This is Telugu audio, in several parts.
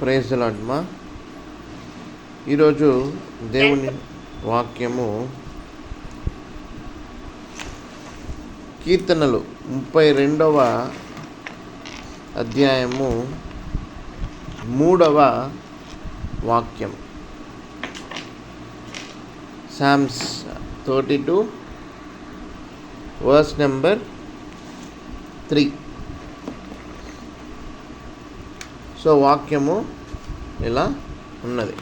ప్రైజ్ ది లార్డ్ మా. ఈరోజు దేవుని వాక్యము కీర్తనలు 32వ అధ్యాయము 3వ వాక్యం. Psalms 32 verse number 3. సో వాక్యము ఇలా ఉన్నది.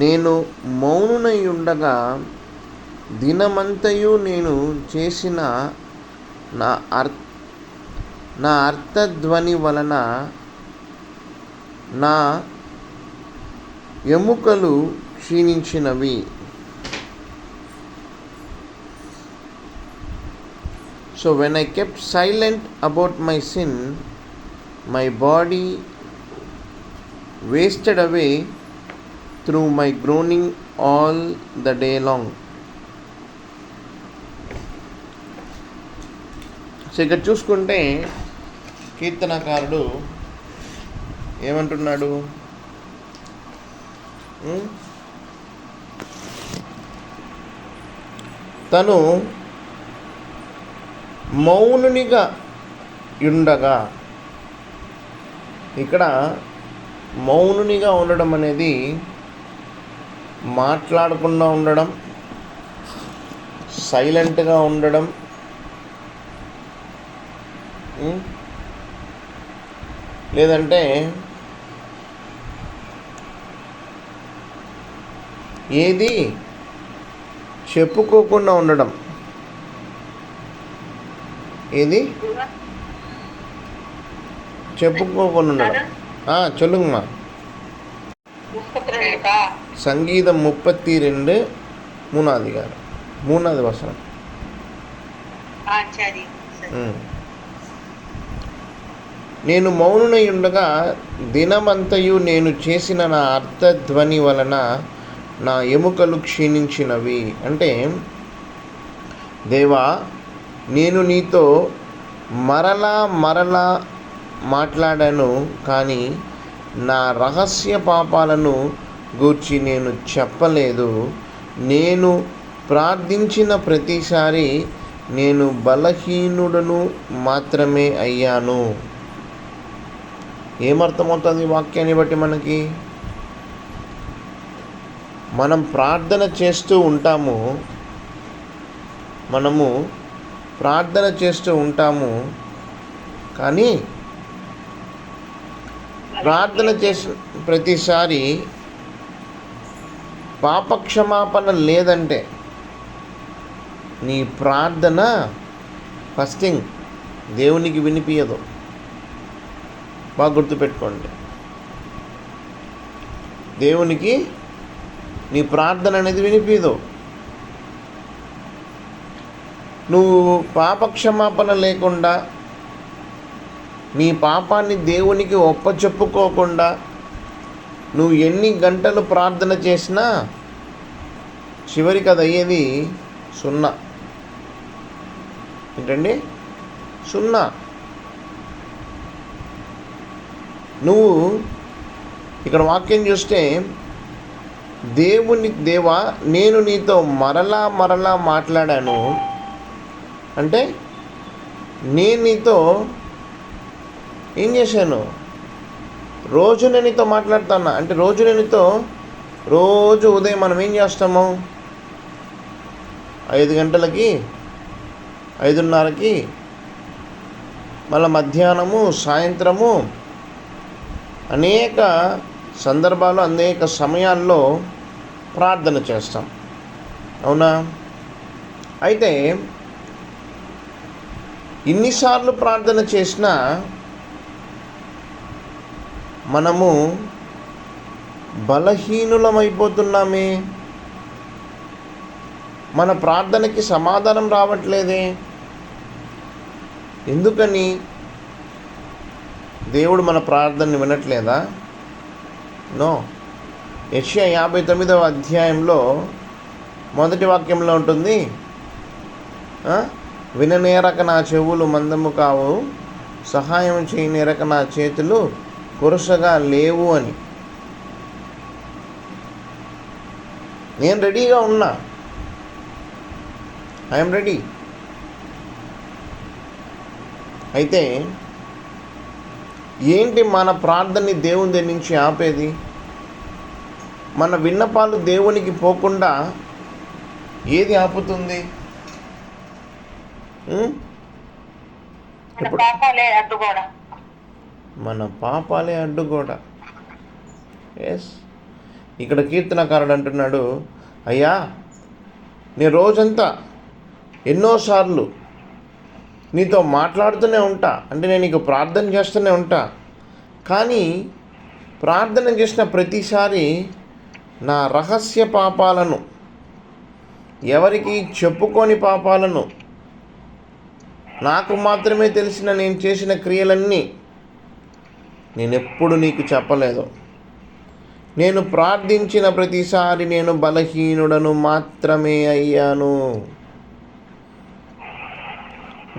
నేను మౌనునై ఉండగా దినమంతయు నేను చేసిన నా అర్థధ్వని వలన నా ఎముకలు క్షీణించినవి. So when I kept silent about my sin, my body wasted away through my groaning all the day long. So ఇక్కడ చూసుకుంటే కీర్తనకారుడు ఏమంటున్నాడు? తను మౌనునిగా ఉండగా, ఇక్కడ మౌనునిగా ఉండడం అనేది మాట్లాడకుండా ఉండడం, సైలెంట్గా ఉండడం, లేదంటే ఏది చెప్పుకోకుండా ఉండడం. ఏది చెప్పుకోకుండా ఉండడం. சொல்லுங்கம்மா. సంగీతం 32 3వ అధికారం 3వ వచనం. నేను మౌనునై ఉండగా దినమంతయు నేను చేసిన నా అర్థధ్వని వలన నా ఎముకలు క్షీణించినవి. అంటే దేవా, నేను నీతో మరలా మాట్లాడాను, కానీ నా రహస్య పాపాలను గూర్చి నేను చెప్పలేదు. నేను ప్రార్థించిన ప్రతిసారి నేను బలహీనుడను మాత్రమే అయ్యాను. ఏమర్థమవుతుంది వాక్యాన్ని బట్టి మనకి? మనం ప్రార్థన చేస్తూ ఉంటాము, కానీ ప్రార్థన చేసిన ప్రతిసారి పాపక్షమాపణ లేదంటే నీ ప్రార్థన ఫస్ట్ థింగ్ దేవునికి వినిపించదు. బాగా గుర్తుపెట్టుకోండి, దేవునికి నీ ప్రార్థన అనేది వినిపించదు. నువ్వు పాపక్షమాపణ లేకుండా, నీ పాపాన్ని దేవునికి ఒప్పచెప్పుకోకుండా నువ్వు ఎన్ని గంటలు ప్రార్థన చేసినా చివరికి అది అయ్యేది 0. ఏంటండి? 0. నువ్వు ఇక్కడ వాక్యం చూస్తే దేవా, నేను నీతో మరలా మాట్లాడాను అంటే నేను నీతో ఏం చేశాను? రోజు నేను నీతో మాట్లాడుతున్నా అంటే రోజు ఉదయం మనం ఏం చేస్తాము? 5 గంటలకి, 5:30కి, మళ్ళీ మధ్యాహ్నము, సాయంత్రము, అనేక సందర్భాలు, అనేక సమయాల్లో ప్రార్థన చేస్తాం. అవునా? అయితే ఇన్నిసార్లు ప్రార్థన చేసినా మనము బలహీనులమైపోతున్నామే. మన ప్రార్థనకి సమాధానం రావట్లేదే. ఎందుకని? దేవుడు మన ప్రార్థనని వినట్లేదా? నో. యెషయా 59వ అధ్యాయంలో 1వ వాక్యంలో ఉంటుంది, విననేరక నా చెవులు మందము కావు, సహాయం చేయనేరక నా చేతులు కురసగా లేవు అని. నేను రెడీగా ఉన్నా. I'm ready. అయితే ఏంటి మన ప్రార్థనని దేవుని దగ్గర నుంచి ఆపేది? మన విన్నపాలు దేవునికి పోకుండా ఏది ఆపుతుంది? మన పాపాలే అడ్డుగోడ. ఎస్, ఇక్కడ కీర్తనకారుడు అంటున్నాడు, అయ్యా నేను రోజంతా ఎన్నోసార్లు నీతో మాట్లాడుతూనే ఉంటా, అంటే నేను నీకు ప్రార్థన చేస్తూనే ఉంటా, కానీ ప్రార్థన చేసిన ప్రతిసారి నా రహస్య పాపాలను, ఎవరికి చెప్పుకోని పాపాలను, నాకు మాత్రమే తెలిసిన నేను చేసిన క్రియలన్నీ నేనెప్పుడు నీకు చెప్పలేదు. నేను ప్రార్థించిన ప్రతిసారి నేను బలహీనుడను మాత్రమే అయ్యాను.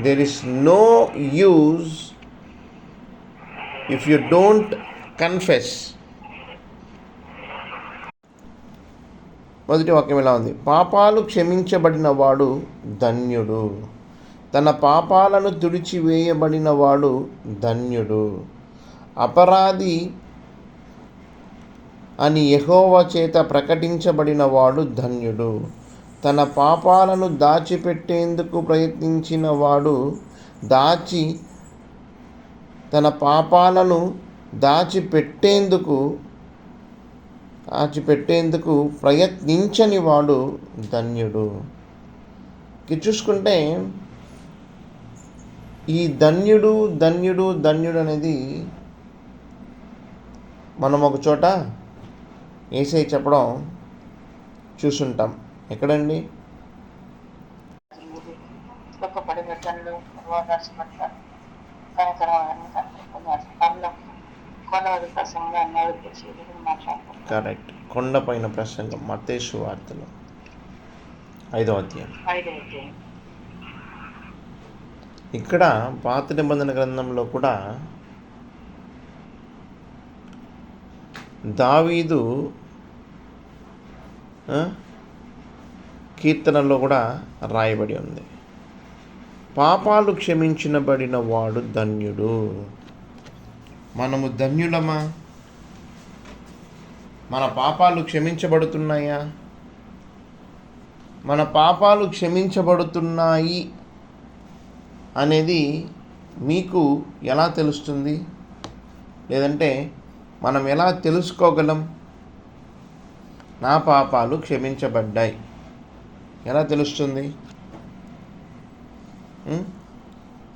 There is no use if you don't confess. మొదటి వాక్యం ఎలా ఉంది? పాపాలు క్షమించబడిన వాడు ధన్యుడు, తన పాపాలను తుడిచివేయబడిన వాడు ధన్యుడు. అపరాధి అని యెహోవా చేత ప్రకటించబడిన వాడు ధన్యుడు. తన పాపాలను దాచిపెట్టేందుకు ప్రయత్నించిన వాడు తన పాపాలను దాచిపెట్టేందుకు ప్రయత్నించని వాడు ధన్యుడు. చూసుకుంటే ఈ ధన్యుడు అనేది మనం ఒక చోట యేసయ్య చెప్పడం చూసుంటాం. ఎక్కడండి? కరెక్ట్, కొండపైన ప్రసంగం, మత్తయి సువార్తలో 5వ అధ్యాయం. ఇక్కడ పాత నిబంధన గ్రంథంలో కూడా దావీదు కీర్తనలో కూడా రాయబడి ఉంది, పాపాలు క్షమించబడిన వాడు ధన్యుడు. మనము ధన్యులమా? మన పాపాలు క్షమించబడుతున్నాయా? మన పాపాలు క్షమించబడుతున్నాయి అనేది మీకు ఎలా తెలుస్తుంది? లేదంటే మనం ఎలా తెలుసుకోగలం నా పాపాలు క్షమించబడ్డాయి? ఎలా తెలుస్తుంది?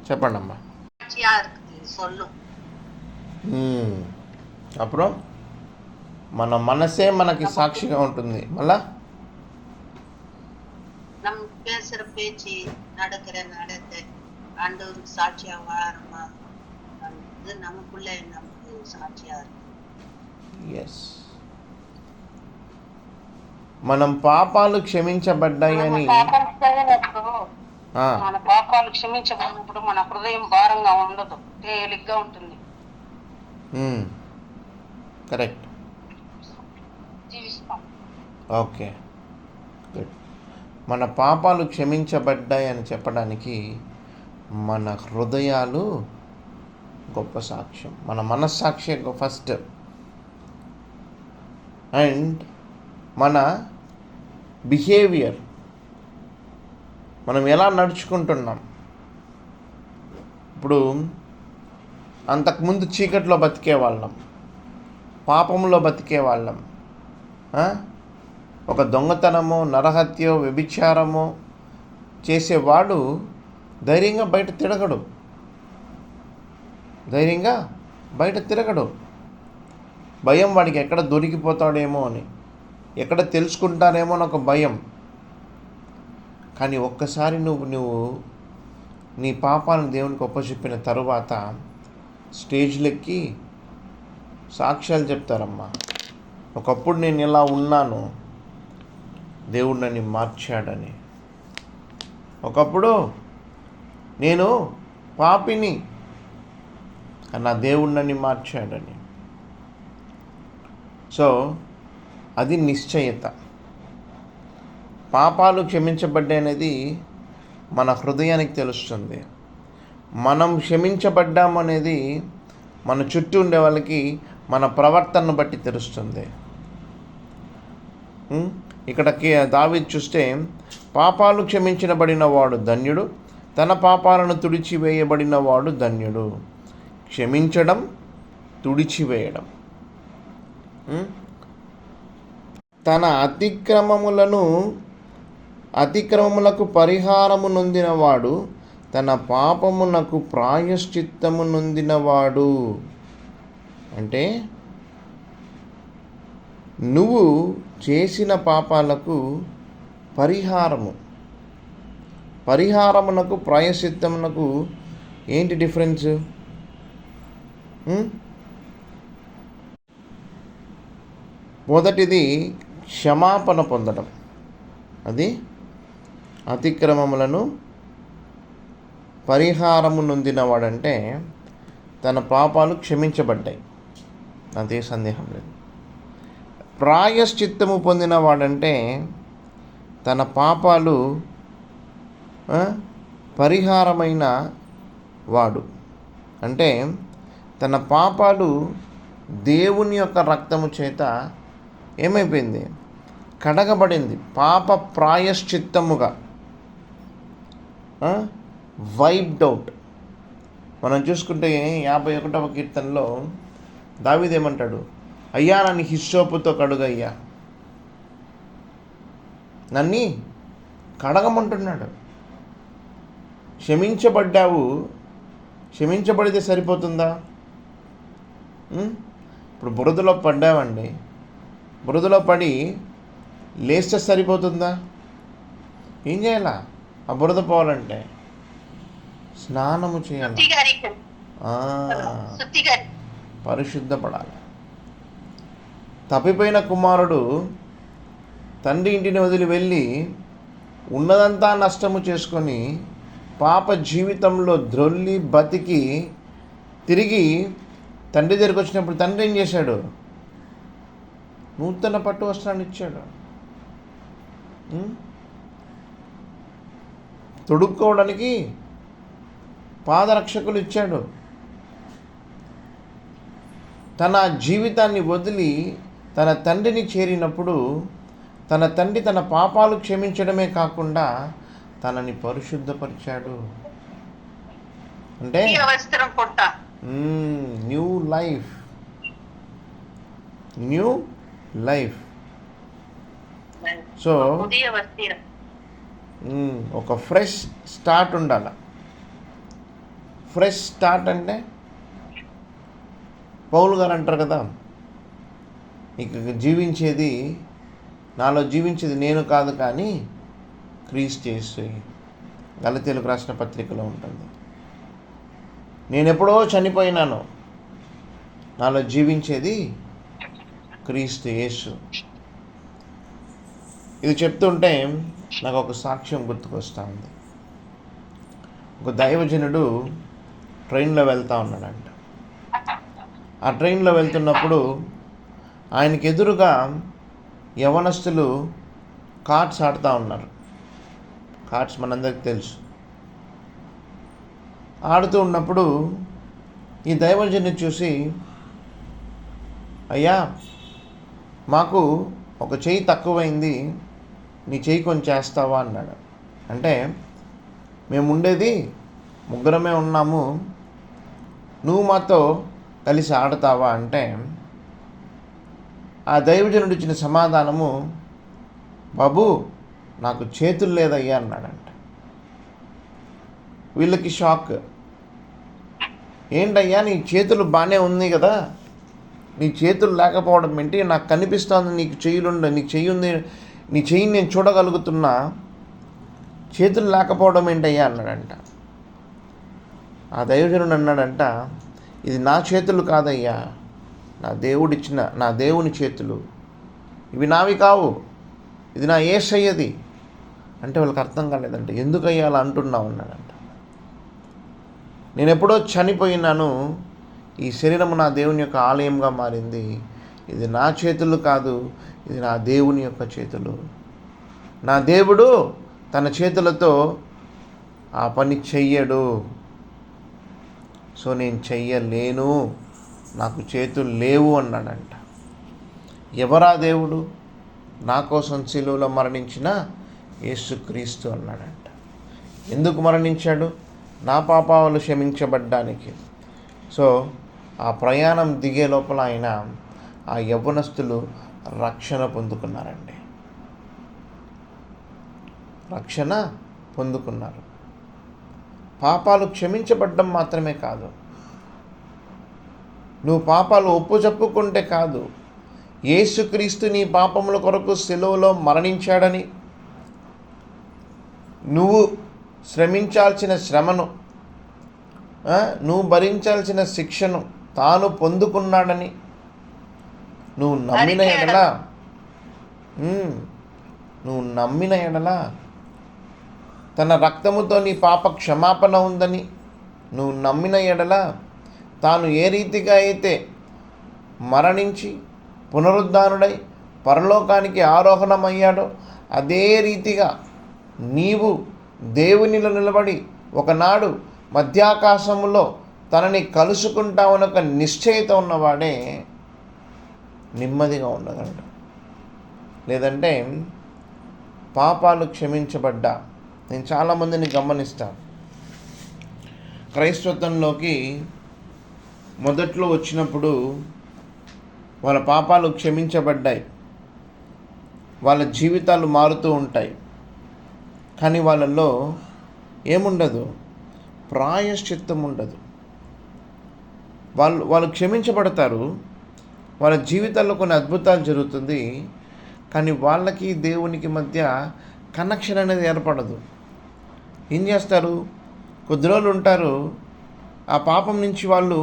చెప్పండి అమ్మా. అప్పుడు మన మనసే మనకి సాక్షిగా ఉంటుంది. మళ్ళా ఎస్, మనం పాపాలు క్షమించబడ్డాయి అని, మన పాపాలు క్షమించబడినప్పుడు మన హృదయం భారంగా ఉండదు, తేలిగ్గా ఉంటుంది. Correct, okay, good. మన పాపాలు క్షమించబడ్డాయి అని చెప్పడానికి మన హృదయాలు గొప్ప సాక్ష్యం, మన మనస్సాక్షి ఫస్ట్, అండ్ మన బిహేవియర్, మనం ఎలా నడుచుకుంటున్నాం. ఇప్పుడు అంతకుముందు చీకట్లో బతికేవాళ్ళం, పాపంలో బతికేవాళ్ళం, ఒక దొంగతనమో, నరహత్యో, వ్యభిచారమో చేసేవాడు ధైర్యంగా బయట తిరగడు. భయం, వాడికి ఎక్కడ దొరికిపోతాడేమో అని, ఎక్కడ తెలుసుకుంటానేమో అని ఒక భయం. కానీ ఒక్కసారి నువ్వు నీ పాపాలను దేవునికి ఒప్పచెప్పిన తరువాత స్టేజ్లెక్కి సాక్ష్యాలు చెప్తారమ్మా. ఒకప్పుడు నేను ఇలా ఉన్నాను, దేవుడు నన్ను మార్చాడని. ఒకప్పుడు నేను పాపిని, నా దేవుడు నన్ను మార్చాడని. సో అది నిశ్చయత. పాపాలు క్షమించబడ్డాయి అనేది మన హృదయానికి తెలుస్తుంది. మనం క్షమించబడ్డామనేది మన చుట్టూ ఉండే వాళ్ళకి మన ప్రవర్తనను బట్టి తెలుస్తుంది. ఇక్కడ దావీదు చూస్తే, పాపాలు క్షమించబడిన వాడు ధన్యుడు, తన పాపాలను తుడిచివేయబడిన వాడు ధన్యుడు. క్షమించడం, తుడిచివేయడం. తన అతిక్రమములకు పరిహారము నొందినవాడు, తన పాపమునకు ప్రాయశ్చిత్తము నొందినవాడు. అంటే నువ్వు చేసిన పాపాలకు పరిహారమునకు ప్రాయశ్చిత్తమునకు ఏంటి డిఫరెన్స్? మొదటిది క్షమాపణ పొందడం. అది అతిక్రమములను పరిహారము నొందినవాడంటే తన పాపాలు క్షమించబడ్డాయి, అదే సందేహం లేదు. ప్రాయశ్చిత్తము పొందినవాడంటే తన పాపాలు పరిహారమైన వాడు. అంటే తన పాపాలు దేవుని యొక్క రక్తము చేత ఏమైపోయింది? కడగబడింది. పాప ప్రాయశ్చిత్తముగా వైప్డ్ అవుట్. మనం చూసుకుంటే 51వ కీర్తనలో దావీదు ఏమంటాడు? అయ్యా నన్ను హిస్సోపుతో కడుగయ్యా, నన్ను కడగమంటున్నాడు. క్షమించబడితే సరిపోతుందా? ఇప్పుడు బురదలో పడ్డామండి, బురదలో పడి లేస్తే సరిపోతుందా? ఏం చేయాలా? ఆ బురద పోవాలంటే స్నానము చేయాలి, పరిశుద్ధపడాలి. తప్పిపోయిన కుమారుడు తండ్రి ఇంటిని వదిలి వెళ్ళి ఉన్నదంతా నష్టము చేసుకొని పాప జీవితంలో ద్రొల్లి బతికి తిరిగి తండ్రి దగ్గరికి వచ్చినప్పుడు తండ్రి ఏం చేశాడు? నూతన పట్టు వస్త్రాన్ని ఇచ్చాడు, తొడుక్కోవడానికి పాదరక్షకులు ఇచ్చాడు. తన జీవితాన్ని వదిలి తన తండ్రిని చేరినప్పుడు తన తండ్రి తన పాపాలు క్షమించడమే కాకుండా తనని పరిశుద్ధపరిచాడు. అంటే న్యూ లైఫ్. సో ఒక ఫ్రెష్ స్టార్ట్ ఉండాలి. ఫ్రెష్ స్టార్ట్ అంటే పౌలు గారు అంటారు కదా, ఇక నాలో జీవించేది నేను కాదు కానీ క్రీస్తు యేసు. గలతీయులకు రాసిన పత్రికలో ఉంటుంది. నేను ఎప్పుడో చనిపోయినాను, నాలో జీవించేది క్రీస్తు యేసు. ఇది చెప్తుంటే నాకు ఒక సాక్ష్యం గుర్తుకొస్తూ ఉంది. ఒక దైవజనుడు ట్రైన్లో వెళ్తూ ఉన్నాడంట. ఆ ట్రైన్లో వెళ్తున్నప్పుడు ఆయనకి ఎదురుగా యవనస్తులు కార్డ్స్ ఆడుతూ ఉన్నారు. కార్డ్స్ మనందరికి తెలుసు. ఆడుతూ ఉన్నప్పుడు ఈ దైవజనుని చూసి, అయ్యా మాకు ఒక చెయ్యి తక్కువైంది, నీ చెయ్యి కొంచెం చేస్తావా అన్నాడు. అంటే మేము ఉండేది ముగ్గురమే ఉన్నాము, నువ్వు మాతో కలిసి ఆడతావా అంటే ఆ దైవజనుడు ఇచ్చిన సమాధానము, బాబు నాకు చేతులు లేదయ్యా అన్నాడంట. వీళ్ళకి షాక్. ఏంటయ్యా నీ చేతులు బాగానే ఉంది కదా, నీ చేతులు లేకపోవడం ఏంటి? నాకు కనిపిస్తుంది నీకు చెయ్యిలుండ, నీకు చెయ్యి ఉంది, నీ చెయ్యిని నేను చూడగలుగుతున్నా, చేతులు లేకపోవడం ఏంటయ్యా అన్నాడంట. ఆ దైవజనుడు అన్నాడంట, ఇది నా చేతులు కాదయ్యా, నా దేవుని చేతులు, ఇవి నావి కావు, ఇది నా యేసయ్యది అంటే వాళ్ళకి అర్థం కాలేదంట. ఎందుకయ్యా అలా అంటున్నావు అన్నాడంట. నేను ఎప్పుడో చనిపోయినాను, ఈ శరీరము నా దేవుని యొక్క ఆలయంగా మారింది, ఇది నా చేతులు కాదు, ఇది నా దేవుని యొక్క చేతులు. నా దేవుడు తన చేతులతో ఆ పని చెయ్యడు. సో నేను చెయ్యలేను, నాకు చేతులు లేవు అన్నాడంట. ఎవరా దేవుడు? నా కోసం శిలువలో మరణించిన యేసుక్రీస్తు అన్నాడంట. ఎందుకు మరణించాడు? నా పాపాలు క్షమించబడ్డానికి. సో ఆ ప్రయాణం దిగే లోపల ఆయన ఆ యవ్వనస్తులు రక్షణ పొందుకున్నారండి. రక్షణ పొందుకున్నారు. పాపాలు క్షమించబడ్డం మాత్రమే కాదు, నువ్వు పాపాలు ఒప్పు చెప్పుకుంటే కాదు, యేసుక్రీస్తు నీ పాపముల కొరకు శిలువలో మరణించాడని, నువ్వు శ్రమించాల్సిన శ్రమను, నువ్వు భరించాల్సిన శిక్షను తాను పొందుకున్నాడని నువ్వు నమ్మిన ఎడల తన రక్తముతో నీ పాప క్షమాపణ ఉందని నువ్వు నమ్మిన ఎడల, తాను ఏ రీతిగా అయితే మరణించి పునరుద్ధానుడై పరలోకానికి ఆరోహణమయ్యాడో అదే రీతిగా నీవు దేవునిలో నిలబడి ఒకనాడు మధ్యాకాశములో తనని కలుసుకుంటామని ఒక నిశ్చయిత ఉన్నవాడే నెమ్మదిగా ఉండగలడు. లేదంటే పాపాలు క్షమించబడ్డా, నేను చాలామందిని గమనిస్తాను, క్రైస్తవంలోకి మొదట్లో వచ్చినప్పుడు వాళ్ళ పాపాలు క్షమించబడ్డాయి, వాళ్ళ జీవితాలు మారుతూ ఉంటాయి, కానీ వాళ్ళల్లో ఏముండదు? ప్రాయశ్చిత్తం ఉండదు. వాళ్ళు క్షమించబడతారు, వాళ్ళ జీవితాల్లో కొన్ని అద్భుతాలు జరుగుతుంది, కానీ వాళ్ళకి దేవునికి మధ్య కనెక్షన్ అనేది ఏర్పడదు. ఏం చేస్తారు? కొద్ది రోజులు ఉంటారు, ఆ పాపం నుంచి వాళ్ళు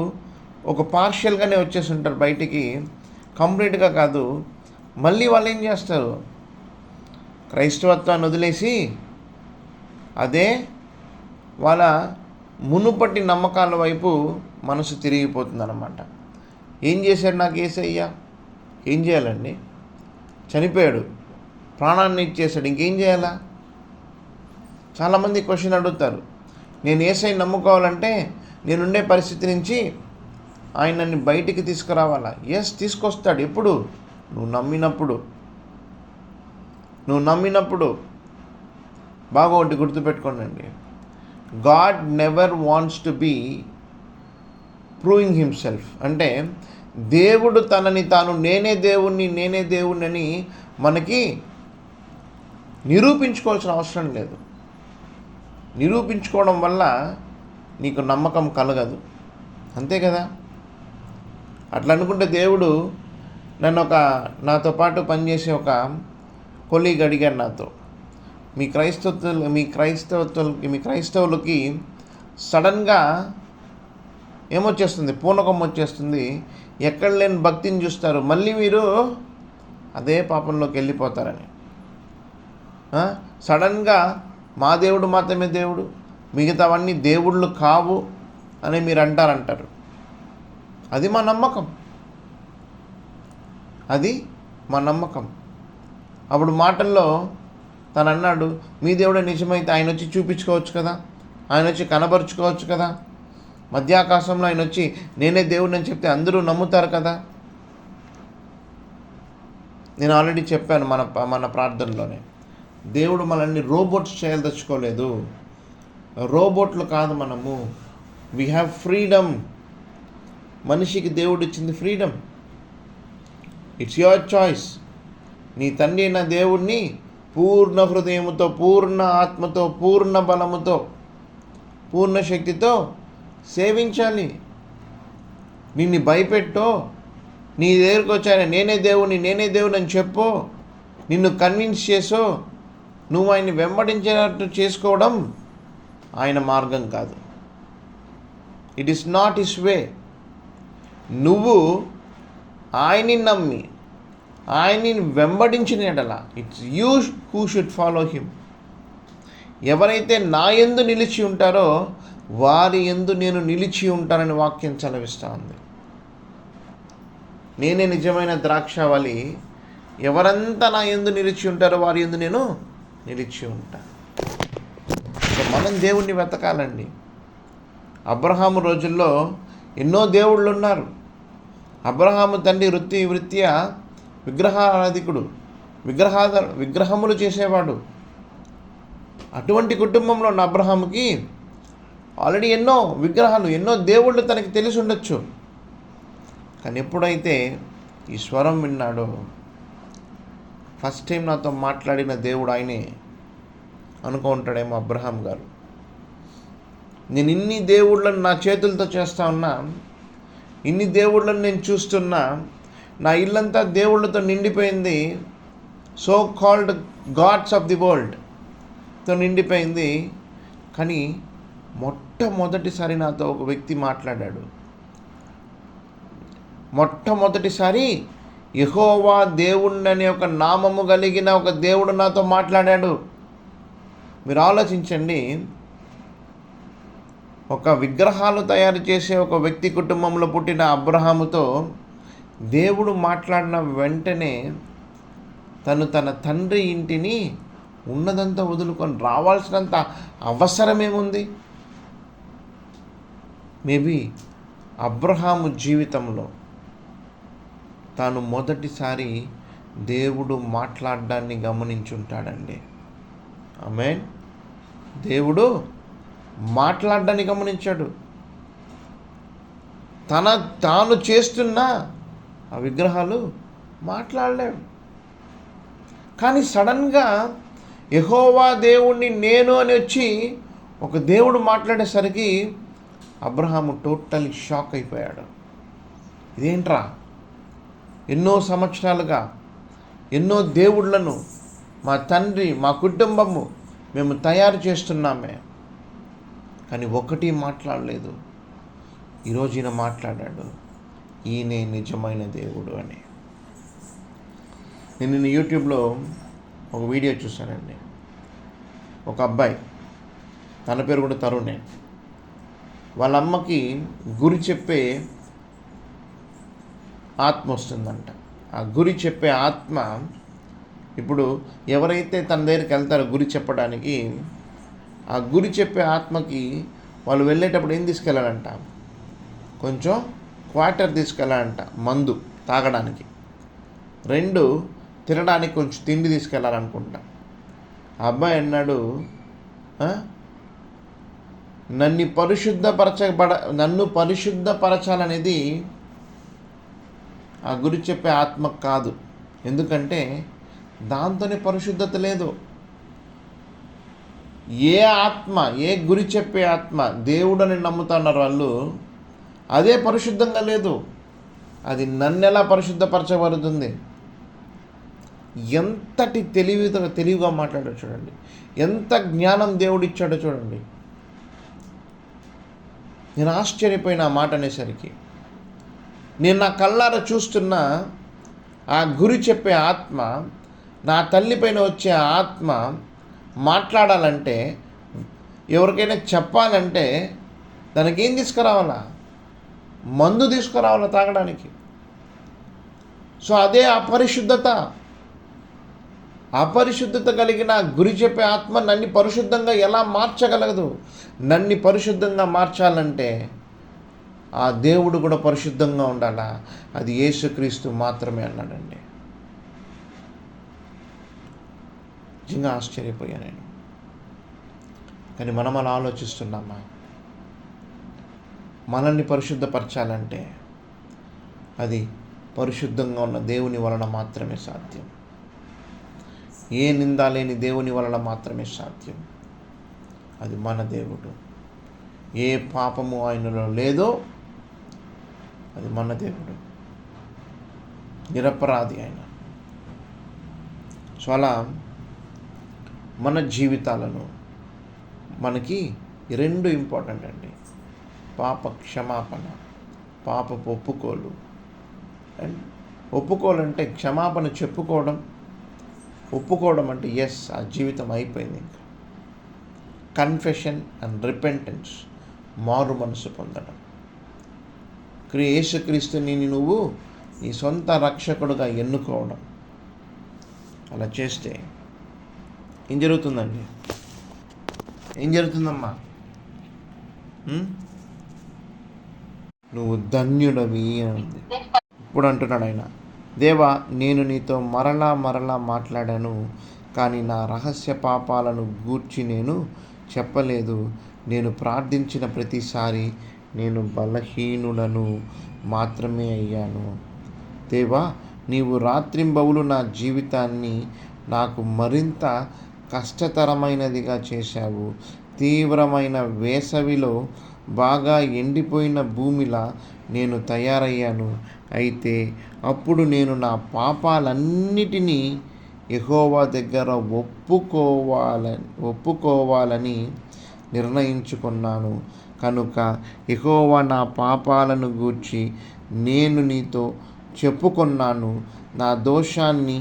ఒక పార్షియల్గానే వచ్చేసి ఉంటారు బయటికి, కంప్లీట్గా కాదు. మళ్ళీ వాళ్ళు ఏం చేస్తారు? క్రైస్తవత్వాన్ని వదిలేసి అదే వాళ్ళ మునుపటి నమ్మకాల వైపు మనసు తిరిగిపోతుందన్నమాట. ఏం చేశాడు నాకు యేసయ్య? ఏం చేయాలండి? చనిపోయాడు, ప్రాణాన్ని ఇచ్చేసాడు, ఇంకేం చేయాలా? చాలామంది క్వశ్చన్ అడుగుతారు. నేను యేసయ్య నమ్ముకోవాలంటే నేనుండే పరిస్థితి నుంచి ఆయన నన్ను బయటికి తీసుకురావాలా? తీసుకొస్తాడు. ఎప్పుడు? నువ్వు నమ్మినప్పుడు. బాగా ఒకటి గుర్తుపెట్టుకోండి, God never wants to be proving himself. అంటే దేవుడు తనని తాను నేనే దేవుణ్ణి అని మనకి నిరూపించుకోవాల్సిన అవసరం లేదు. నిరూపించుకోవడం వల్ల నీకు నమ్మకం కలగదు, అంతే కదా? అట్లా అనుకుంటే దేవుడు నాతో పాటు పనిచేసే ఒక కొలీగ్ అడిగాడు నాతో, మీ క్రైస్తవులకి సడన్గా ఏమొచ్చేస్తుంది? పూనకం వచ్చేస్తుంది, ఎక్కడ లేని భక్తిని చూస్తారు, మళ్ళీ మీరు అదే పాపంలోకి వెళ్ళిపోతారని. సడన్గా మా దేవుడు మాత్రమే దేవుడు, మిగతావన్నీ దేవుళ్ళు కావు అని మీరు అంటారు. అది మా నమ్మకం. అప్పుడు మాటల్లో తను అన్నాడు, మీ దేవుడే నిజమైతే ఆయన వచ్చి చూపించుకోవచ్చు కదా, ఆయన వచ్చి కనబరుచుకోవచ్చు కదా, మధ్యాకాశంలో ఆయన వచ్చి నేనే దేవుడిని అని చెప్తే అందరూ నమ్ముతారు కదా. నేను ఆల్రెడీ చెప్పాను మన ప్రార్థనలోనే, దేవుడు మనల్ని రోబోట్స్ చేయదలుచుకోలేదు, రోబోట్లు కాదు మనము. We have freedom. మనిషికి దేవుడు ఇచ్చింది ఫ్రీడమ్. It's your choice. నీ తండ్రి అయిన దేవుడిని పూర్ణ హృదయముతో, పూర్ణ ఆత్మతో, పూర్ణ బలముతో, పూర్ణ శక్తితో సేవించాలి. నిన్ను భయపెట్టో, నీ దగ్గరికి వచ్చాయని నేనే దేవుని అని చెప్పో, నిన్ను కన్విన్స్ చేసో నువ్వు ఆయన్ని వెంబడించేటట్టు చేసుకోవడం ఆయన మార్గం కాదు. It is not his way. నువ్వు ఆయన్ని నమ్మి ఆయన్ని వెంబడించిన ఎడల it's you who should follow him. ఎవరైతే నా యందు నిలిచి ఉంటారో వారి యందు నేను నిలిచి ఉంటానని వాక్యం చలవిస్తూ ఉంది. నేనే నిజమైన ద్రాక్షావళి, ఎవరంతా నా యందు నిలిచి ఉంటారో వారి యందు నేను నిలిచి ఉంటాను. సో మనం దేవుణ్ణి వెతకాలండి. అబ్రహాము రోజుల్లో ఎన్నో దేవుళ్ళు ఉన్నారు. అబ్రహాము తండ్రి వృత్తియా విగ్రహారాధికుడు, విగ్రహములు చేసేవాడు. అటువంటి కుటుంబంలో ఉన్న అబ్రహాముకి ఆల్రెడీ ఎన్నో విగ్రహాలు, ఎన్నో దేవుళ్ళు తనకి తెలిసి ఉండొచ్చు. కానీ ఎప్పుడైతే ఈ స్వరం విన్నాడో, ఫస్ట్ టైం నాతో మాట్లాడిన దేవుడు ఆయనే అనుకుంటాడేమో అబ్రహాం గారు. నేను ఇన్ని దేవుళ్ళను నా చేతులతో చేస్తా ఉన్నా, ఇన్ని దేవుళ్ళను నేను చూస్తున్నా, నా ఇల్లంతా దేవుళ్ళతో నిండిపోయింది, so called gods of the వరల్డ్తో నిండిపోయింది. కానీ మొట్టమొదటిసారి నాతో ఒక వ్యక్తి మాట్లాడాడు. మొట్టమొదటిసారి యెహోవా దేవుణ్ణి ఒక నామము కలిగిన ఒక దేవుడు నాతో మాట్లాడాడు. మీరు ఆలోచించండి, ఒక విగ్రహాలు తయారు చేసే ఒక వ్యక్తి కుటుంబంలో పుట్టిన అబ్రహాముతో దేవుడు మాట్లాడిన వెంటనే తను తన తండ్రి ఇంటిని ఉన్నదంతా వదులుకొని రావాల్సినంత అవసరమేముంది? మేబీ అబ్రహాము జీవితంలో తాను మొదటిసారి దేవుడు మాట్లాడడాన్ని గమనించుంటాడండి. ఆమేన్. దేవుడు మాట్లాడడాన్ని గమనించాడు. తాను చేస్తున్న ఆ విగ్రహాలు మాట్లాడలేవు. కానీ సడన్గా యెహోవా దేవుణ్ణి నేను అని వచ్చి ఒక దేవుడు మాట్లాడేసరికి అబ్రహాము టోటల్ షాక్ అయిపోయాడు. ఇదేంట్రా, ఎన్నో సంవత్సరాలుగా ఎన్నో దేవుళ్ళను మా తండ్రి, మా కుటుంబము మేము తయారు చేస్తున్నామే, కానీ ఒకటి మాట్లాడలేదు. ఈరోజు ఈయన మాట్లాడాడు, ఈయనే నిజమైన దేవుడు అని. నేను యూట్యూబ్లో ఒక వీడియో చూశానండి. ఒక అబ్బాయి, తన పేరు కూడా తరుణే, వాళ్ళ అమ్మకి గురి చెప్పే ఆత్మ వస్తుందంట. ఆ గురి చెప్పే ఆత్మ ఇప్పుడు ఎవరైతే తన దగ్గరికి వెళ్తారో గురి చెప్పడానికి, ఆ గురి చెప్పే ఆత్మకి వాళ్ళు వెళ్ళేటప్పుడు ఏం తీసుకెళ్ళాలంట? కొంచెం క్వార్టర్ తీసుకెళ్ళాలంట, మందు తాగడానికి. 2 తినడానికి కొంచెం తిండి తీసుకెళ్ళాలనుకుంటా. ఆ అబ్బాయి అన్నాడు, నన్ను పరిశుద్ధపరచాలనేది ఆ గురి చెప్పే ఆత్మ కాదు. ఎందుకంటే దాంతోనే పరిశుద్ధత లేదు. ఏ ఆత్మ, ఏ గురి చెప్పే ఆత్మ దేవుడని నమ్ముతున్నారు వాళ్ళు, అదే పరిశుద్ధంగా లేదు. అది నన్నెలా పరిశుద్ధపరచబడుతుంది? ఎంతటి తెలివిగా మాట్లాడాడు చూడండి, ఎంత జ్ఞానం దేవుడిచ్చాడో చూడండి. నేను ఆశ్చర్యపోయిన ఆ మాట అనేసరికి. నేను నా కళ్ళారా చూస్తున్న ఆ గురి చెప్పే ఆత్మ, నా తల్లిపైన వచ్చే ఆత్మ మాట్లాడాలంటే, ఎవరికైనా చెప్పాలంటే దానికి ఏం తీసుకురావాలా? మందు తీసుకురావాలా తాగడానికి. సో అదే అపరిశుద్ధత కలిగిన గురి చెప్పే ఆత్మ నన్ను పరిశుద్ధంగా ఎలా మార్చగలగదు? నన్ను పరిశుద్ధంగా మార్చాలంటే ఆ దేవుడు కూడా పరిశుద్ధంగా ఉండాలా, అది యేసుక్రీస్తు మాత్రమే అన్నాడండి. నిజంగా ఆశ్చర్యపోయాను నేను. కానీ మనం అలా ఆలోచిస్తున్నామా? మనల్ని పరిశుద్ధపరచాలంటే అది పరిశుద్ధంగా ఉన్న దేవుని వలన మాత్రమే సాధ్యం. ఏ నింద లేని దేవుని వలన మాత్రమే సాధ్యం. అది మన దేవుడు. ఏ పాపము ఆయనలో లేదో అది మన దేవుడు, నిరపరాధి ఆయన. సో అలా మన జీవితాలను మనకి 2 ఇంపార్టెంట్ అండి. పాప క్షమాపణ, పాపపు ఒప్పుకోలు. అండ్ ఒప్పుకోవాలంటే క్షమాపణ చెప్పుకోవడం, ఒప్పుకోవడం అంటే ఎస్, ఆ జీవితం అయిపోయింది ఇంకా. కన్ఫెషన్ అండ్ రిపెంటెన్స్, మారు మనసు పొందడం. యేసుక్రీస్తుని నువ్వు నీ సొంత రక్షకుడుగా ఎన్నుకోవడం. అలా చేస్తే ఏం జరుగుతుందండి? ఏం జరుగుతుందమ్మా? నువ్వు ధన్యుడవి అంది. ఇప్పుడు అంటున్నాడు ఆయన, దేవా, నేను నీతో మరలా మాట్లాడాను, కానీ నా రహస్య పాపాలను గూర్చి నేను చెప్పలేదు. నేను ప్రార్థించిన ప్రతిసారి నేను బలహీనులను మాత్రమే అయ్యాను. దేవా, నీవు రాత్రింబవులు నా జీవితాన్ని నాకు మరింత కష్టతరమైనదిగా చేశావు. తీవ్రమైన వేసవిలో బాగా ఎండిపోయిన భూమిలా నేను తయారయ్యాను. అయితే అప్పుడు నేను నా పాపాలన్నిటినీ యెహోవా దగ్గర ఒప్పుకోవాలని నిర్ణయించుకున్నాను. కనుక యెహోవా, నా పాపాలను గూర్చి నేను నీతో చెప్పుకొన్నాను. నా దోషాన్ని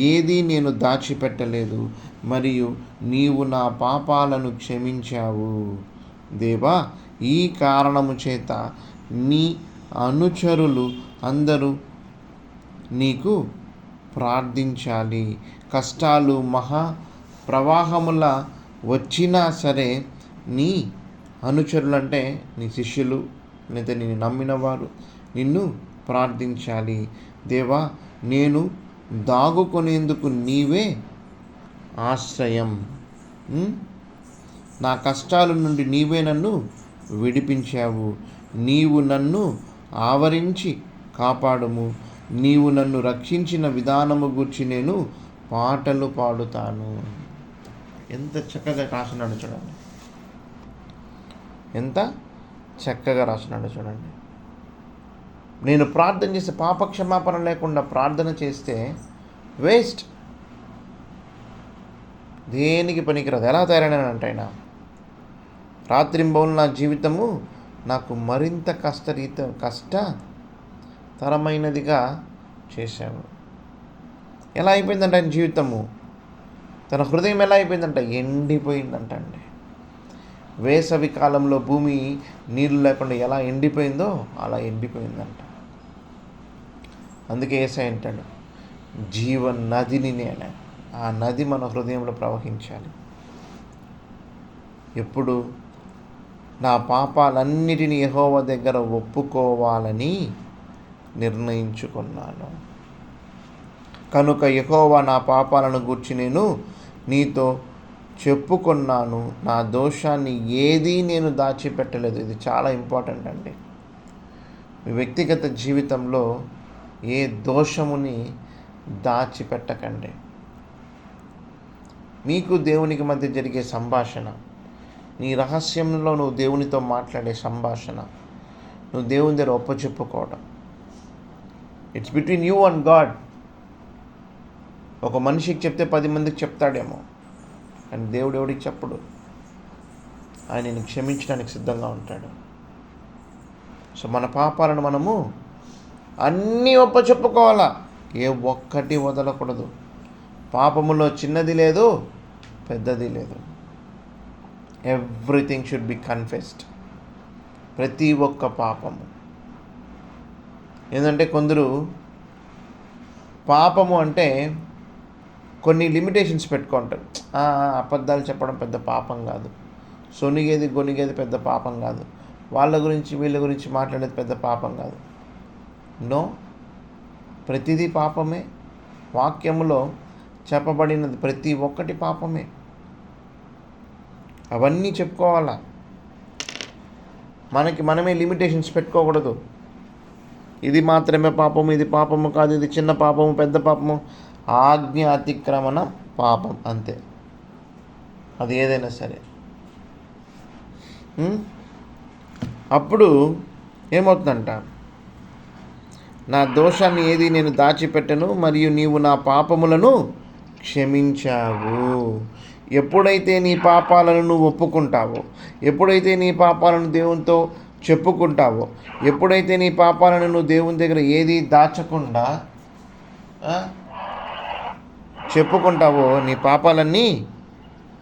ఏదీ నేను దాచిపెట్టలేదు, మరియు నీవు నా పాపాలను క్షమించావు. దేవా, ఈ కారణము చేత నీ అనుచరులు అందరూ నీకు ప్రార్థించాలి. కష్టాలు మహా ప్రవాహములా వచ్చినా సరే నీ అనుచరులంటే నీ శిష్యులు లేదా నిన్ను నమ్మిన వారు నిన్ను ప్రార్థించాలి. దేవా, నేను దాగుకొనేందుకు నీవే ఆశ్రయం. నా కష్టాల నుండి నీవే నన్ను విడిపించావు. నీవు నన్ను ఆవరించి కాపాడుము. నీవు నన్ను రక్షించిన విధానము గురించి నేను పాటలు పాడుతాను. ఎంత చక్కగా రాసినాడు చూడండి, ఎంత చక్కగా రాసినాడు చూడండి. నేను ప్రార్థన చేస్తే పాపక్షమాపణ లేకుండా ప్రార్థన చేస్తే వేస్ట్, దేనికి పనికిరాదు. ఎలా తయారైనానంటే ఆయన, రాత్రింబవులు నా జీవితము నాకు మరింత కష్టతరమైనదిగా చేశావు. ఎలా అయిపోయిందంట ఆయన జీవితము? తన హృదయం ఎలా అయిపోయిందంట? ఎండిపోయిందంట అండి. వేసవి కాలంలో భూమి నీళ్ళు లేకుండా ఎలా ఎండిపోయిందో అలా ఎండిపోయిందంట. అందుకే యేసయ్య అంటాడు, జీవ నదిని నేనే. ఆ నది మన హృదయంలో ప్రవహించాలి. ఎప్పుడు? నా పాపాలన్నిటినీ యెహోవా దగ్గర ఒప్పుకోవాలని నిర్ణయించుకున్నాను. కనుక యెహోవా, నా పాపాలను గూర్చి నేను నీతో చెప్పుకున్నాను. నా దోషాన్ని ఏదీ నేను దాచిపెట్టలేదు. ఇది చాలా ఇంపార్టెంట్ అండి. మీ వ్యక్తిగత జీవితంలో ఏ దోషముని దాచిపెట్టకండి. మీకు దేవునికి మధ్య జరిగే సంభాషణ, నీ రహస్యంలో నువ్వు దేవునితో మాట్లాడే సంభాషణ, నువ్వు దేవుని దగ్గర ఒప్పచెప్పుకోవడం, it's between you and God. ఒక మనిషికి చెప్తే 10 మందికి చెప్తాడేమో, కానీ దేవుడు ఎవడికి చెప్పడు. ఆయన నిన్ను క్షమించడానికి సిద్ధంగా ఉంటాడు. సో మన పాపాలను మనము అన్నీ ఒప్పచెప్పుకోవాలా, ఏ ఒక్కటి వదలకూడదు. పాపములో చిన్నది లేదు, పెద్దది లేదు. Everything should be confessed. ప్రతి ఒక్క పాపము. ఏంటంటే కొందరు పాపము అంటే కొన్ని లిమిటేషన్స్ పెట్టుకుంటారు. అబద్ధాలు చెప్పడం పెద్ద పాపం కాదు, సొనిగేది గొనిగేది పెద్ద పాపం కాదు, వాళ్ళ గురించి వీళ్ళ గురించి మాట్లాడేది పెద్ద పాపం కాదు. నో, ప్రతిదీ పాపమే. వాక్యములో చెప్పబడినది ప్రతి ఒక్కటి పాపమే. అవన్నీ చెప్పుకోవాలా. మనమే లిమిటేషన్స్ పెట్టుకోకూడదు. ఇది మాత్రమే పాపము, ఇది పాపము కాదు, ఇది చిన్న పాపము, పెద్ద పాపము. ఆజ్ఞ అతిక్రమణ పాపం, అంతే. అది ఏదైనా సరే. అప్పుడు ఏమవుతుందంట? నా దోషాన్ని ఏది నేను దాచిపెట్టను, మరియు నీవు నా పాపములను క్షమించావు. ఎప్పుడైతే నీ పాపాలను నువ్వు ఒప్పుకుంటావో, ఎప్పుడైతే నీ పాపాలను దేవునితో చెప్పుకుంటావో, ఎప్పుడైతే నీ పాపాలను నువ్వు దేవుని దగ్గర ఏది దాచకుండా చెప్పుకుంటావో, నీ పాపాలన్నీ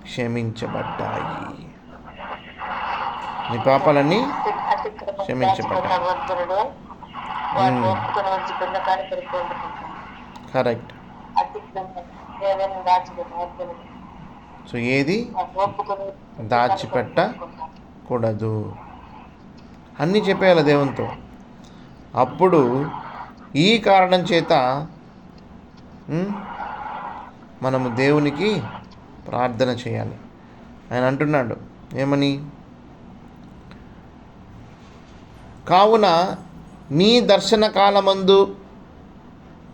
క్షమించబడ్డాయి. నీ పాపాలన్నీ క్షమించబడ్డాయి. వాటిని ఒప్పుకొని ఉంచుకున్న కానీ సరిపోతుంది. కరెక్ట్. అతిక్రమం ఏదైనా దాచిపెట్టాలి. సో ఏది ఒప్పుకొని దాచిపెట్టకూడదు అన్నీ చెప్పేయాలి దేవునితో. అప్పుడు ఈ కారణం చేత మనము దేవునికి ప్రార్థన చేయాలి. ఆయన అంటున్నాడు ఏమని, కావున నీ దర్శన కాలమందు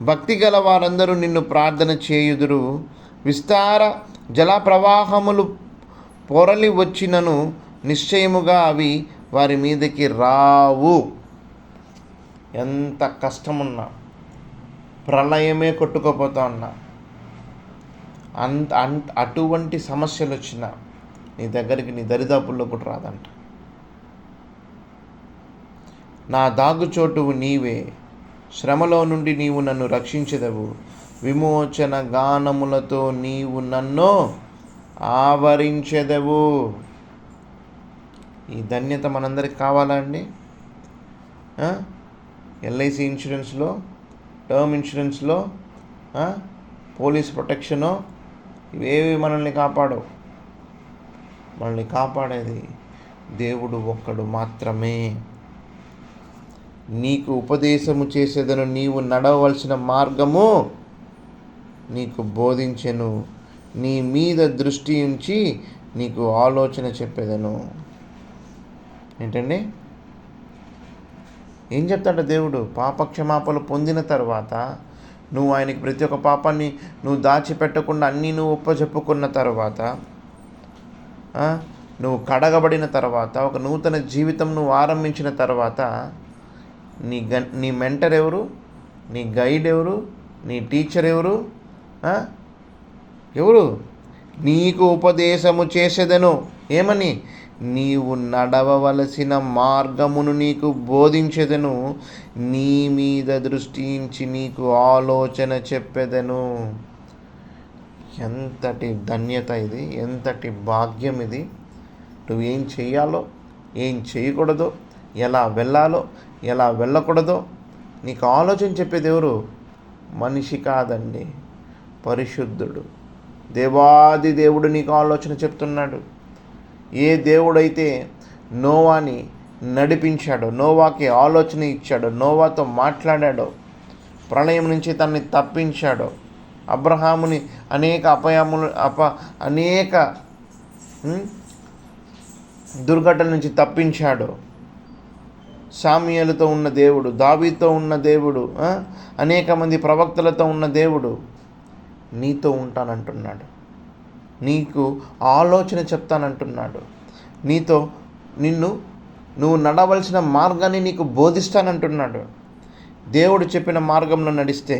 భక్తి గల వారందరూ నిన్ను ప్రార్థన చేయుదురు. విస్తార జల ప్రవాహములు పొరలి వచ్చినను నిశ్చయముగా అవి వారి మీదకి రావు. ఎంత కష్టమున్నా, ప్రళయమే కొట్టుకుపోతా ఉన్నా, అటువంటి సమస్యలు వచ్చినా నీ దగ్గరికి, నీ దరిదాపుల్లో కూడా రాదంట. నా దాగుచోటువు నీవే, శ్రమలో నుండి నీవు నన్ను రక్షించెదవు, విమోచన గానములతో నీవు నన్ను ఆవరించెదవు. ఈ ధన్యత మనందరికి కావాలా అండి? ఎల్ఐసి ఇన్సూరెన్స్లో, టర్మ్ ఇన్సూరెన్స్లో, పోలీస్ ప్రొటెక్షను, ఇవేవి మనల్ని కాపాడవు. మనల్ని కాపాడేది దేవుడు ఒక్కడు మాత్రమే. నీకు ఉపదేశము చేసేదను, నీవు నడవలసిన మార్గము నీకు బోధించెను, నీ మీద దృష్టి ఉంచి నీకు ఆలోచన చెప్పేదను. ఏంటండి, ఏం చెప్తాడు దేవుడు? పాపక్షమాపణలు పొందిన తర్వాత, నువ్వు ఆయనకి ప్రతి ఒక్క పాపాన్ని నువ్వు దాచిపెట్టకుండా అన్నీ నువ్వు ఒప్పచెప్పుకున్న తర్వాత, నువ్వు కడగబడిన తర్వాత, ఒక నూతన జీవితం నువ్వు ఆరంభించిన తర్వాత, నీ మెంటర్ ఎవరు? నీ గైడ్ ఎవరు? నీ టీచర్ ఎవరు? ఎవరు? నీకు ఉపదేశము చేసేదను. ఏమని? నీవు నడవవలసిన మార్గమును నీకు బోధించెదను, నీ మీద దృష్టించి నీకు ఆలోచన చెప్పెదను. ఎంతటి ధన్యత ఇది, ఎంతటి భాగ్యం ఇది! నువ్వు ఏం చెయ్యాలో, ఏం చేయకూడదో, ఎలా వెళ్ళాలో, ఎలా వెళ్ళకూడదో నీకు ఆలోచన చెప్పేది ఎవరు? మనిషి కాదండి, పరిశుద్ధుడు, దేవాది దేవుడు నీకు ఆలోచన చెప్తున్నాడు. ఏ దేవుడైతే నోవాని నడిపించాడో, నోవాకి ఆలోచన ఇచ్చాడో, నోవాతో మాట్లాడాడో, ప్రళయం నుంచి తనని తప్పించాడో, అబ్రహాముని అనేక దుర్ఘటనల నుంచి తప్పించాడో, సామ్యుయేలుతో ఉన్న దేవుడు, దావీదుతో ఉన్న దేవుడు, అనేక మంది ప్రవక్తలతో ఉన్న దేవుడు నీతో ఉంటానంటున్నాడు. నీకు ఆలోచన చెప్తానంటున్నాడు. నువ్వు నడవలసిన మార్గాన్ని నీకు బోధిస్తానంటున్నాడు. దేవుడు చెప్పిన మార్గంలో నడిస్తే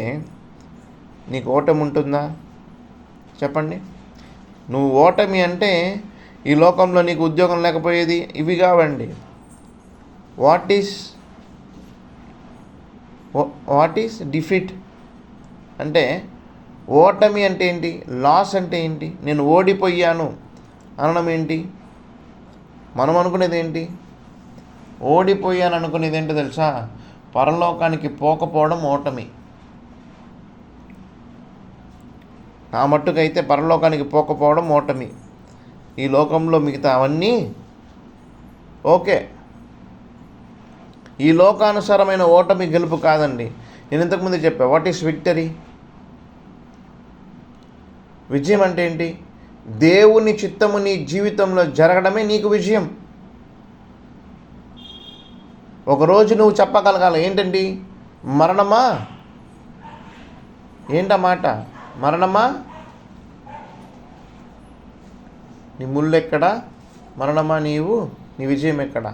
నీకు ఓటమి ఉంటుందా? చెప్పండి. నువ్వు ఓటమి అంటే ఈ లోకంలో నీకు ఉద్యోగం లేకపోయేది ఇవి కావండి. వాట్ ఈస్ డిఫీట్ అంటే, ఓటమి అంటే ఏంటి? లాస్ అంటే ఏంటి? నేను ఓడిపోయాను అనడం ఏంటి? మనం అనుకునేది ఏంటి? ఓడిపోయాను అనుకునేది ఏంటో తెలుసా? పరలోకానికి పోకపోవడం ఓటమి. నా మట్టుకైతే పరలోకానికి పోకపోవడం ఓటమి. ఈ లోకంలో మిగతా అవన్నీ ఓకే. ఈ లోకానుసారమైన ఓటమి గెలుపు కాదండి. నేను ఇంతకుముందు చెప్పా, వాట్ ఈస్ విక్టరీ? విజయం అంటే ఏంటి? దేవుని చిత్తము నీ జీవితంలో జరగడమే నీకు విజయం. ఒకరోజు నువ్వు చెప్పగలగాలి, ఏంటండి? మరణమా? ఏంటమాట? మరణమా? నీ ముళ్ళు ఎక్కడా? మరణమా నీ విజయం ఎక్కడా?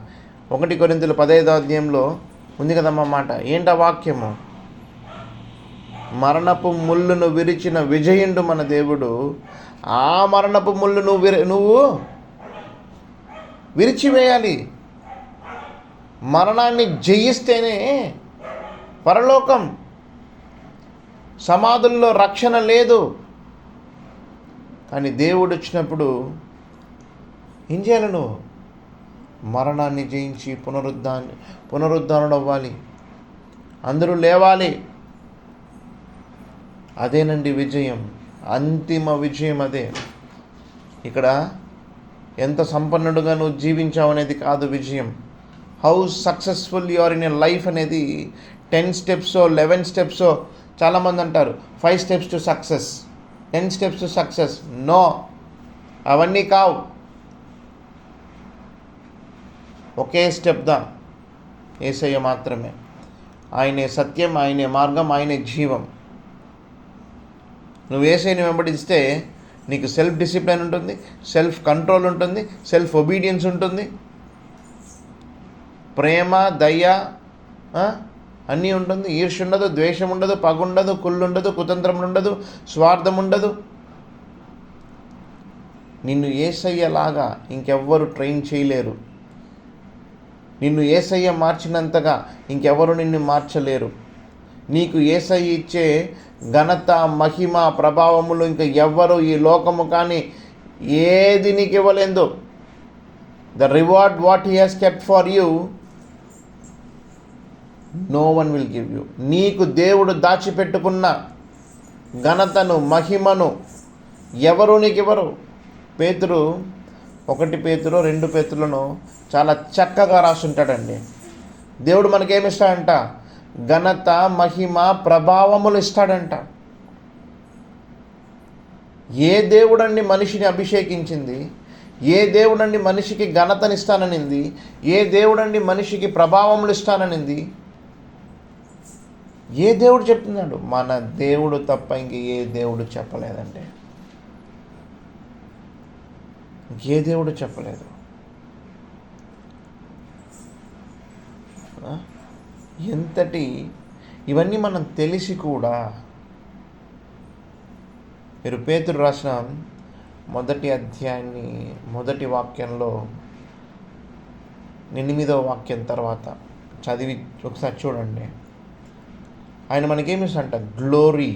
1 కొరింథీయులు 15వ అధ్యాయంలో ఉంది కదమ్మా మాట. ఏంటా వాక్యము? మరణపు ముళ్ళును విరిచిన విజయుండు మన దేవుడు. ఆ మరణపు ముళ్ళు నువ్వు విరిచివేయాలి. మరణాన్ని జయిస్తేనే పరలోకం. సమాధుల్లో రక్షణ లేదు. కానీ దేవుడు వచ్చినప్పుడు ఏం చేయాలి? నువ్వు మరణాన్ని జయించి పునరుద్ధానుడు అవ్వాలి. అందరూ లేవాలి. అదేనండి విజయం, అంతిమ విజయం అదే. ఇక్కడ ఎంత సంపన్నుడుగా నువ్వు జీవించావు అనేది కాదు విజయం. How successful you are in a life అనేది 10 స్టెప్స్ 11 స్టెప్స్. చాలామంది అంటారు 5 steps to success, 10 steps to success. No, అవన్నీ కావు. ఒకే స్టెప్ దా, యేసయ్య మాత్రమే. ఆయనే సత్యం, ఆయనే మార్గం, ఆయనే జీవం. నువ్వు యేసయ్యని వెంబడిస్తే నీకు సెల్ఫ్ డిసిప్లిన్ ఉంటుంది, సెల్ఫ్ కంట్రోల్ ఉంటుంది, సెల్ఫ్ ఒబీడియన్స్ ఉంటుంది, ప్రేమ, దయ అన్నీ ఉంటుంది. ఈర్ష్య ఉండదు, ద్వేషం ఉండదు, పగ ఉండదు, కుళ్ళు ఉండదు, కుతంత్రం ఉండదు, స్వార్థం ఉండదు. నిన్ను యేసయ్యలాగా ఇంకెవ్వరు ట్రైన్ చేయలేరు. నిన్ను యేసయ్య మార్చినంతగా ఇంకెవరు నిన్ను మార్చలేరు. నీకు యేసయ్య ఇచ్చే ఘనత, మహిమ, ప్రభావములు ఇంకా ఎవ్వరు ఈ లోకము కానీ ఏది నీకు ఇవ్వలేదు. The reward what he has kept for you, no one will give you. నీకు దేవుడు దాచిపెట్టుకున్న ఘనతను, మహిమను ఎవరు నీకు ఇవ్వరు. పేతురు 1 పేతురు 2 పేతులను చాలా చక్కగా రాసుంటాడండి. దేవుడు మనకేమిస్తాడంట? ఘనత, మహిమ, ప్రభావములు ఇస్తాడంట. ఏ దేవుడండి మనిషిని అభిషేకించింది? ఏ దేవుడండి మనిషికి ఘనతనిస్తాననింది? ఏ దేవుడండి మనిషికి ప్రభావములు ఇస్తాననింది? ఏ దేవుడు చెప్తున్నాడు? మన దేవుడు తప్ప ఇంక ఏ దేవుడు చెప్పలేదండి. ఏ దేవుడు చెప్పలేదు. ఎంతటి ఇవన్నీ మనం తెలిసి కూడా మీరు పేతురు రాసిన 1 అధ్యాయాన్ని 1 వాక్యంలో 8వ వాక్యం తర్వాత చదివి ఒకసారి చూడండి. ఆయన మనకేమిస్తంట? Glory.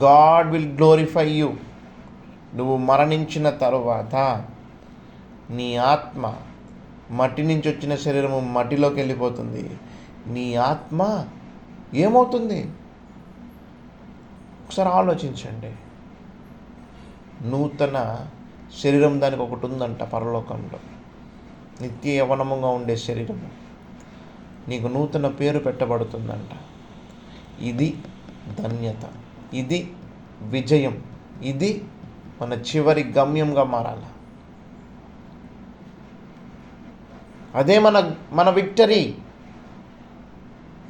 God will glorify you. నువ్వు మరణించిన తరువాత నీ ఆత్మ, మట్టి నుంచి వచ్చిన శరీరము మట్టిలోకి వెళ్ళిపోతుంది. నీ ఆత్మ ఏమవుతుంది? ఒకసారి ఆలోచించండి. నూతన శరీరం దానికి ఒకటి ఉందంట పరలోకంలో, నిత్య యవనముగా ఉండే శరీరము. నీకు నూతన పేరు పెట్టబడుతుందంట. ఇది ధన్యత, ఇది విజయం, ఇది మన చివరి గమ్యంగా మారాలి. అదే మన విక్టరీ.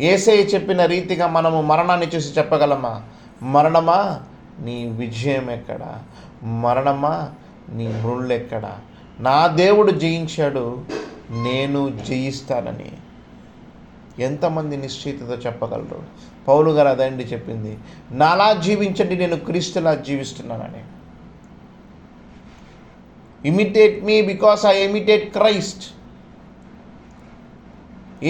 యేసయ్య చెప్పిన రీతిగా మనము మరణాన్ని చూసి చెప్పగలమా? మరణమా, నీ విజయం ఎక్కడ? మరణమా, నీ ముళ్ళెక్కడ? నా దేవుడు జయించాడు, నేను జయిస్తానని ఎంతమంది నిశ్చయితతో చెప్పగలరు? పౌలు గారు అదండి చెప్పింది, నాలా జీవించండి, నేను క్రీస్తులా జీవిస్తున్నానని. Imitate me because I imitate Christ.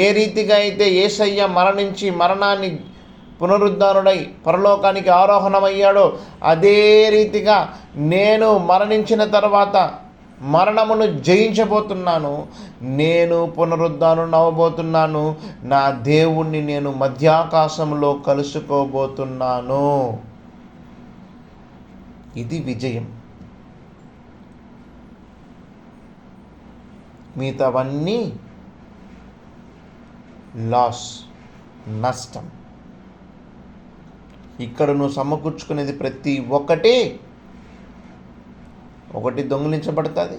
ఏ రీతిగా అయితే యేసయ్య మరణించి మరణాన్ని పునరుద్ధానుడై పరలోకానికి ఆరోహణమయ్యాడో అదే రీతిగా నేను మరణించిన తర్వాత మరణమును జయించబోతున్నాను. నేను పునరుద్ధానుడవబోతున్నాను. నా దేవుణ్ణి నేను మధ్యాకాశంలో కలుసుకోబోతున్నాను. ఇది విజయం. మిగతావన్నీ లాస్, నష్టం. ఇక్కడ నువ్వు సమకూర్చుకునేది ప్రతి ఒకటి దొంగిలించబడుతుంది,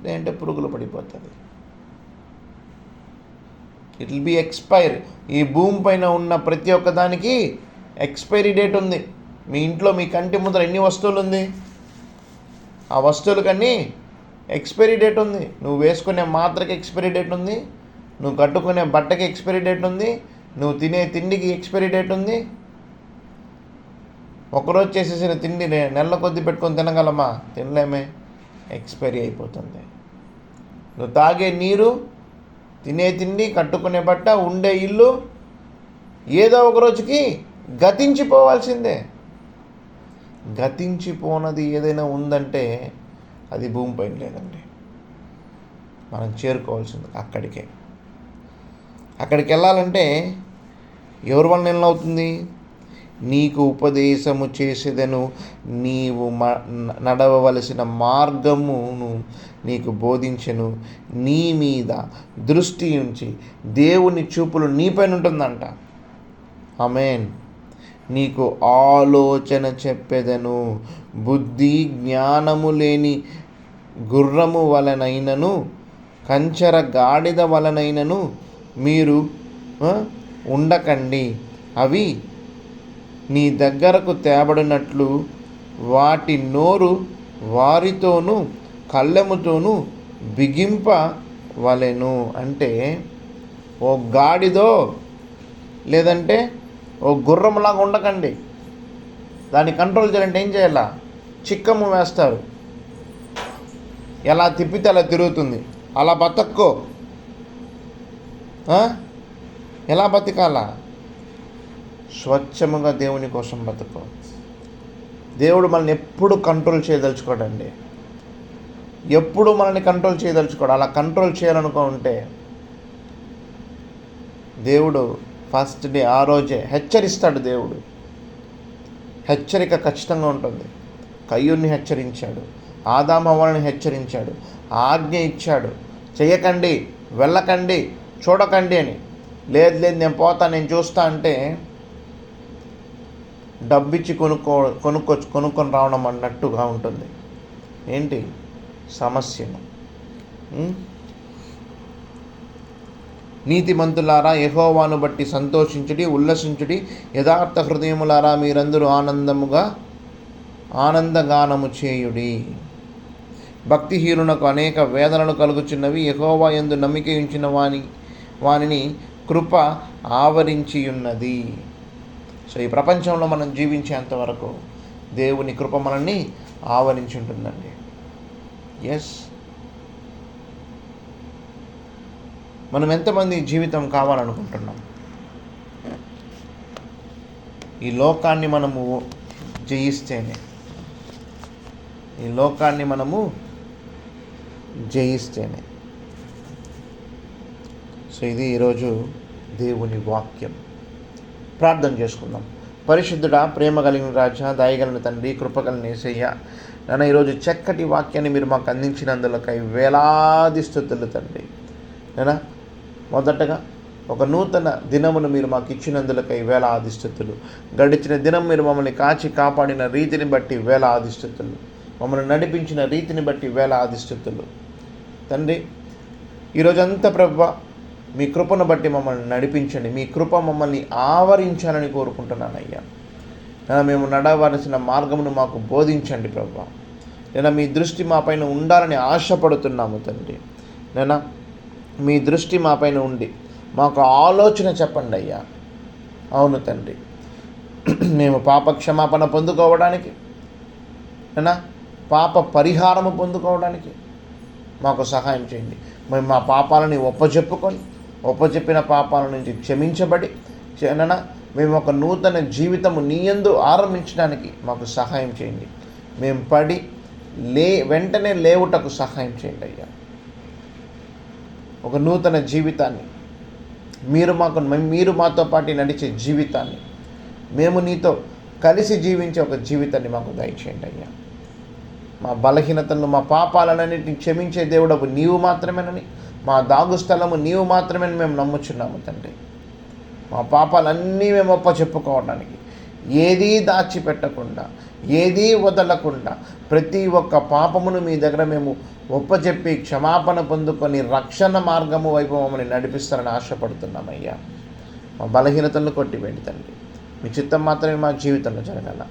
లేదంటే పురుగులు పడిపోతుంది. It will be expire. ఈ భూమి పైన ఉన్న ప్రతి ఒక్క దానికి ఎక్స్పైరీ డేట్ ఉంది. మీ ఇంట్లో మీ కంటి ముందర ఎన్ని వస్తువులు ఉంది, ఆ వస్తువులకన్నీ ఎక్స్పైరీ డేట్ ఉంది. నువ్వు వేసుకునే మాత్రకి ఎక్స్పైరీ డేట్ ఉంది, నువ్వు కట్టుకునే బట్టకి ఎక్స్పైరీ డేట్ ఉంది, నువ్వు తినే తిండికి ఎక్స్పైరీ డేట్ ఉంది. ఒకరోజు చేసేసిన తిండి నెల కొద్ది పెట్టుకొని తినగలమా? తినలేమే, ఎక్స్పైరీ అయిపోతుంది. నువ్వు తాగే నీరు, తినే తిండి, కట్టుకునే బట్ట, ఉండే ఇల్లు ఏదో ఒక రోజుకి గతించిపోవాల్సిందే. గతించిపోనది ఏదైనా ఉందంటే అది భూమిపైన లేదండి. మనం చేరుకోవాల్సింది అక్కడికి వెళ్ళాలంటే ఎవరి వలన ఎలా అవుతుంది? నీకు ఉపదేశము చేసేదను, నీవు నడవవలసిన మార్గమును నీకు బోధించెను, నీ మీద దృష్టి ఉంచి దేవుని చూపులు నీపైన ఉంటుందంట. ఆమేన్. నీకు ఆలోచన చెప్పెదను, బుద్ధి జ్ఞానము లేని గుర్రము వలనైనను కంచర గాడిద వలనైనను మీరు ఉండకండి. అవి నీ దగ్గరకు తేబడినట్లు వాటి నోరు వారితోనూ కళ్ళెముతోనూ బిగింపవలెను. అంటే ఓ గాడిదో లేదంటే ఓ గుర్రంలాగా ఉండకండి. దాన్ని కంట్రోల్ చేయాలంటే ఏం చేయాలా? చిక్కము వేస్తారు, ఎలా తిప్పితే అలా తిరుగుతుంది. అలా బతక్కో. ఎలా బతకాలా? స్వచ్ఛముగా దేవుని కోసం బతుకో. దేవుడు మనల్ని ఎప్పుడు కంట్రోల్ చేయదలుచుకోడండి, ఎప్పుడు మనల్ని కంట్రోల్ చేయదలుచుకోడు. అలా కంట్రోల్ చేయాలనుకుంటే దేవుడు ఫస్ట్ డే ఆ రోజే హెచ్చరిస్తాడు. దేవుడు హెచ్చరిక ఖచ్చితంగా ఉంటుంది. కయ్యూన్ని హెచ్చరించాడు, ఆదాము హవ్వలను హెచ్చరించాడు, ఆజ్ఞ ఇచ్చాడు, చేయకండి, వెళ్ళకండి, చూడకండి అని. లేదు నేను పోతా, నేను చూస్తా అంటే డబ్బిచ్చి కొనుక్కొని రావడం అన్నట్టుగా ఉంటుంది. ఏంటి సమస్యను? నీతిమంతులారా యెహోవాను బట్టి సంతోషించుడి, ఉల్లసించుడి. యథార్థ హృదయములారా మీరందరూ ఆనందగానము చేయుడి. భక్తిహీనునకు అనేక వేదనలు కలుగుచున్నవి, యెహోవా యందు నమ్మిక ఉంచిన వానిని కృప ఆవరించి ఉన్నది. సో ఈ ప్రపంచంలో మనం జీవించేంతవరకు దేవుని కృప మనల్ని ఆవరించి ఉంటుందండి. ఎస్, మనం ఎంతమంది జీవితం కావాలనుకుంటున్నాం? ఈ లోకాన్ని మనము జయిస్తేనే, ఈ లోకాన్ని మనము జయిస్తేనే. సో ఇది ఈరోజు దేవుని వాక్యం. ప్రార్థన చేసుకుందాం. పరిశుద్ధుడా, ప్రేమ కలిగిన రాజా, దయగలిగిన తండ్రి, కృపగలిగిన యేసయ్య, నన్ను ఈరోజు చక్కటి వాక్యాన్ని మీరు మాకు అందించినందులకై వేలాది స్తుతులు తండ్రి. నేనా మొదటగా ఒక నూతన దినమును మీరు మాకు ఇచ్చినందులకై వేలాది స్తుతులు. గడిచిన దినం మీరు మమ్మల్ని కాచి కాపాడిన రీతిని బట్టి వేలాది స్తుతులు. మమ్మల్ని నడిపించిన రీతిని బట్టి వేలాది స్తుతులు తండ్రి. ఈరోజంతా ప్రభువా మీ కృపను బట్టి మమ్మల్ని నడిపించండి. మీ కృప మమ్మల్ని ఆవరించాలని కోరుకుంటున్నానయ్యా. మేము నడవలసిన మార్గమును మాకు బోధించండి ప్రభువా. మీ దృష్టి మా పైన ఉండాలని ఆశపడుతున్నాము తండ్రి. మీ దృష్టి మా పైన ఉండి మాకు ఆలోచన చెప్పండి అయ్యా. అవును తండ్రి, మేము పాప క్షమాపణ పొందుకోవడానికి, పాప పరిహారము పొందుకోవడానికి మాకు సహాయం చేయండి. మేము మా పాపాలని ఒప్పచెప్పిన పాపాల నుంచి క్షమించబడి మేము ఒక నూతన జీవితము నీ యందు ఆరంభించడానికి మాకు సహాయం చేయండి. మేము పడి వెంటనే లేవుటకు సహాయం చేయండి అయ్యా. ఒక నూతన జీవితాన్ని మీరు మాతో పాటు నడిచే జీవితాన్ని, మేము నీతో కలిసి జీవించే ఒక జీవితాన్ని మాకు దయచేయండి అయ్యా. మా బలహీనతలను, మా పాపాలన్నింటినీ క్షమించే దేవుడవు నీవు మాత్రమేనని, మా దాగు స్థలము నీవు మాత్రమేనని మేము నమ్ముచున్నాము తండ్రి. మా పాపాలన్నీ మేము చెప్పుకోవడానికి, ఏదీ దాచిపెట్టకుండా, ఏదీ వదలకుండా ప్రతి ఒక్క పాపమును మీ దగ్గర మేము ఒప్పచెప్పి క్షమాపణ పొందుకొని రక్షణ మార్గము వైపు మమ్మల్ని నడిపిస్తారని ఆశపడుతున్నామయ్యా. మా బలహీనతలను కొట్టివేయండి తండ్రి. మీ చిత్తం మాత్రమే మా జీవితంలో జరగాల.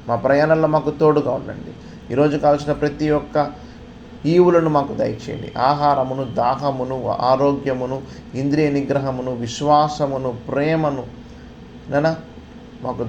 మా ప్రయాణంలో మాకు తోడుగా ఉండండి. ఈరోజు కావాల్సిన ప్రతి ఒక్క ఈవులను మాకు దయచేయండి. ఆహారమును, దాహమును, ఆరోగ్యమును, ఇంద్రియ నిగ్రహమును, విశ్వాసమును, ప్రేమను మాకు